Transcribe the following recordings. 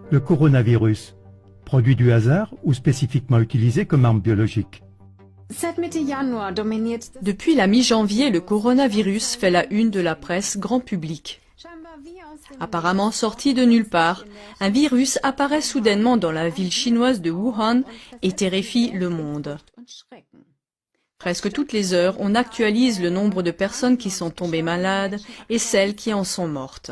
Le coronavirus, produit du hasard ou spécifiquement utilisé comme arme biologique? Depuis la mi-janvier, le coronavirus fait la une de la presse grand public. Apparemment sorti de nulle part, un virus apparaît soudainement dans la ville chinoise de Wuhan et terrifie le monde. Presque toutes les heures, on actualise le nombre de personnes qui sont tombées malades et celles qui en sont mortes.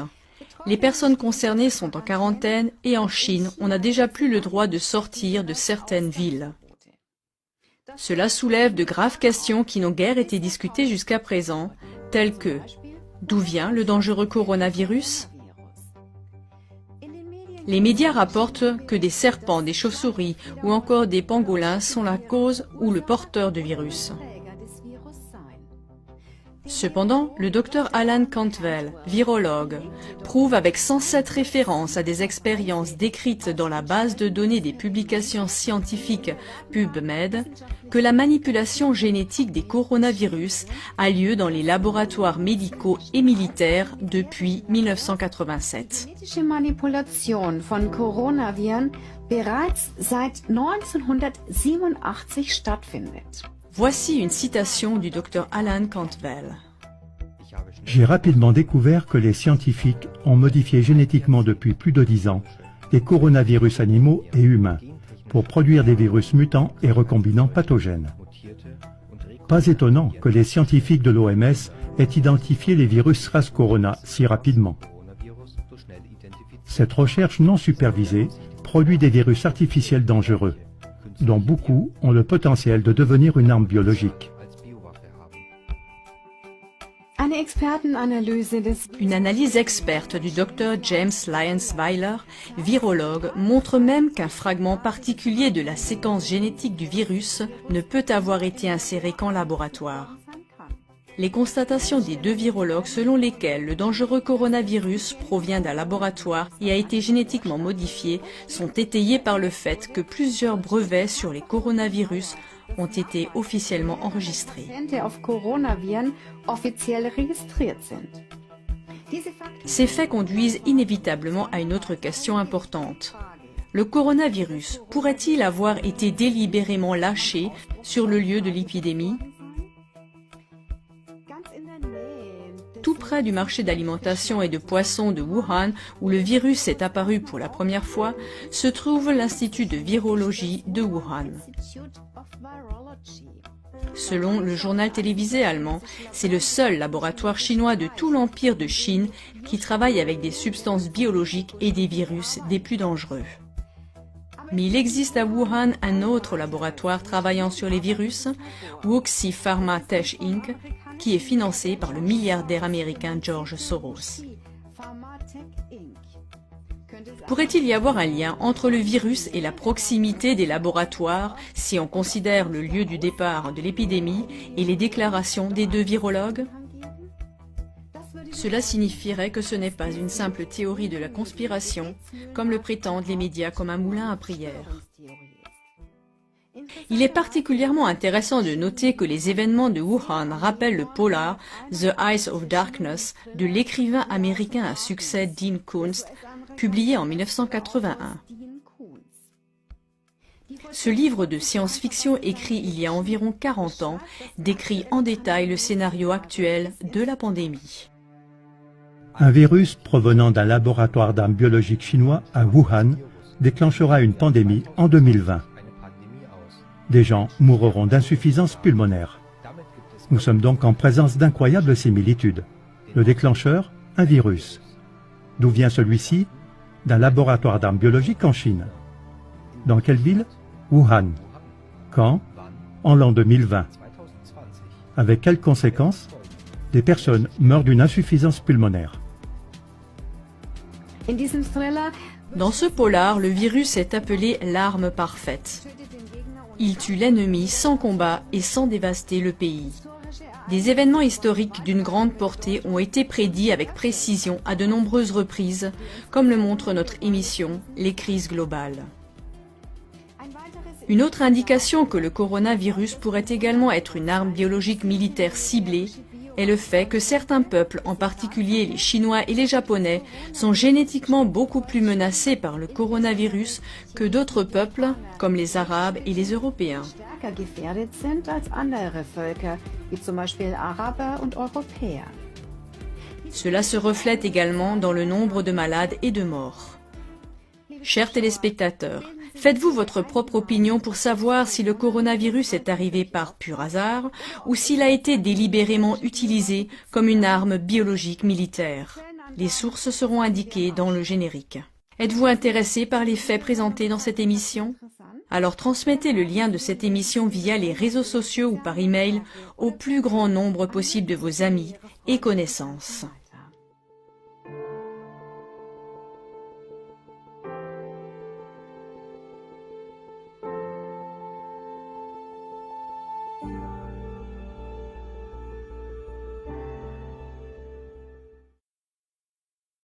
Les personnes concernées sont en quarantaine et en Chine, on n'a déjà plus le droit de sortir de certaines villes. Cela soulève de graves questions qui n'ont guère été discutées jusqu'à présent, telles que d'où vient le dangereux coronavirus? Les médias rapportent que des serpents, des chauves-souris ou encore des pangolins sont la cause ou le porteur du virus. Cependant, le docteur Alan Cantwell, virologue, prouve avec 107 références à des expériences décrites dans la base de données des publications scientifiques PubMed que la manipulation génétique des coronavirus a lieu dans les laboratoires médicaux et militaires depuis 1987. Manipulation von Coronaviren bereits seit 1987 stattfindet. Voici une citation du Dr Alan Cantwell. J'ai rapidement découvert que les scientifiques ont modifié génétiquement depuis plus de 10 ans des coronavirus animaux et humains pour produire des virus mutants et recombinants pathogènes. Pas étonnant que les scientifiques de l'OMS aient identifié les virus SARS-Corona si rapidement. Cette recherche non supervisée produit des virus artificiels dangereux, dont beaucoup ont le potentiel de devenir une arme biologique. Une analyse experte du Dr James Lyons-Weiler, virologue, montre même qu'un fragment particulier de la séquence génétique du virus ne peut avoir été inséré qu'en laboratoire. Les constatations des deux virologues selon lesquelles le dangereux coronavirus provient d'un laboratoire et a été génétiquement modifié sont étayées par le fait que plusieurs brevets sur les coronavirus ont été officiellement enregistrés. Ces faits conduisent inévitablement à une autre question importante. Le coronavirus pourrait-il avoir été délibérément lâché sur le lieu de l'épidémie ? Tout près du marché d'alimentation et de poissons de Wuhan, où le virus est apparu pour la première fois, se trouve l'Institut de virologie de Wuhan. Selon le journal télévisé allemand, c'est le seul laboratoire chinois de tout l'empire de Chine qui travaille avec des substances biologiques et des virus des plus dangereux. Mais il existe à Wuhan un autre laboratoire travaillant sur les virus, Wuxi Pharma Tech Inc., qui est financé par le milliardaire américain George Soros. Pourrait-il y avoir un lien entre le virus et la proximité des laboratoires si on considère le lieu du départ de l'épidémie et les déclarations des deux virologues? Cela signifierait que ce n'est pas une simple théorie de la conspiration, comme le prétendent les médias comme un moulin à prière. Il est particulièrement intéressant de noter que les événements de Wuhan rappellent le polar The Eyes of Darkness de l'écrivain américain à succès Dean Koontz, publié en 1981. Ce livre de science-fiction écrit il y a environ 40 ans décrit en détail le scénario actuel de la pandémie. Un virus provenant d'un laboratoire d'armes biologiques chinois à Wuhan déclenchera une pandémie en 2020. Des gens mourront d'insuffisance pulmonaire. Nous sommes donc en présence d'incroyables similitudes. Le déclencheur, un virus. D'où vient celui-ci? D'un laboratoire d'armes biologiques en Chine. Dans quelle ville? Wuhan. Quand? En l'an 2020. Avec quelles conséquences? Des personnes meurent d'une insuffisance pulmonaire. Dans ce polar, le virus est appelé l'arme parfaite. Il tue l'ennemi sans combat et sans dévaster le pays. Des événements historiques d'une grande portée ont été prédits avec précision à de nombreuses reprises, comme le montre notre émission « Les crises globales ». Une autre indication que le coronavirus pourrait également être une arme biologique militaire ciblée est le fait que certains peuples, en particulier les Chinois et les Japonais, sont génétiquement beaucoup plus menacés par le coronavirus que d'autres peuples, comme les Arabes et les Européens. Stärker gefährdet sind als andere Völker, wie zum Beispiel Araber und Europäer. Cela se reflète également dans le nombre de malades et de morts. Chers téléspectateurs, faites-vous votre propre opinion pour savoir si le coronavirus est arrivé par pur hasard ou s'il a été délibérément utilisé comme une arme biologique militaire. Les sources seront indiquées dans le générique. Êtes-vous intéressé par les faits présentés dans cette émission? Alors transmettez le lien de cette émission via les réseaux sociaux ou par email au plus grand nombre possible de vos amis et connaissances.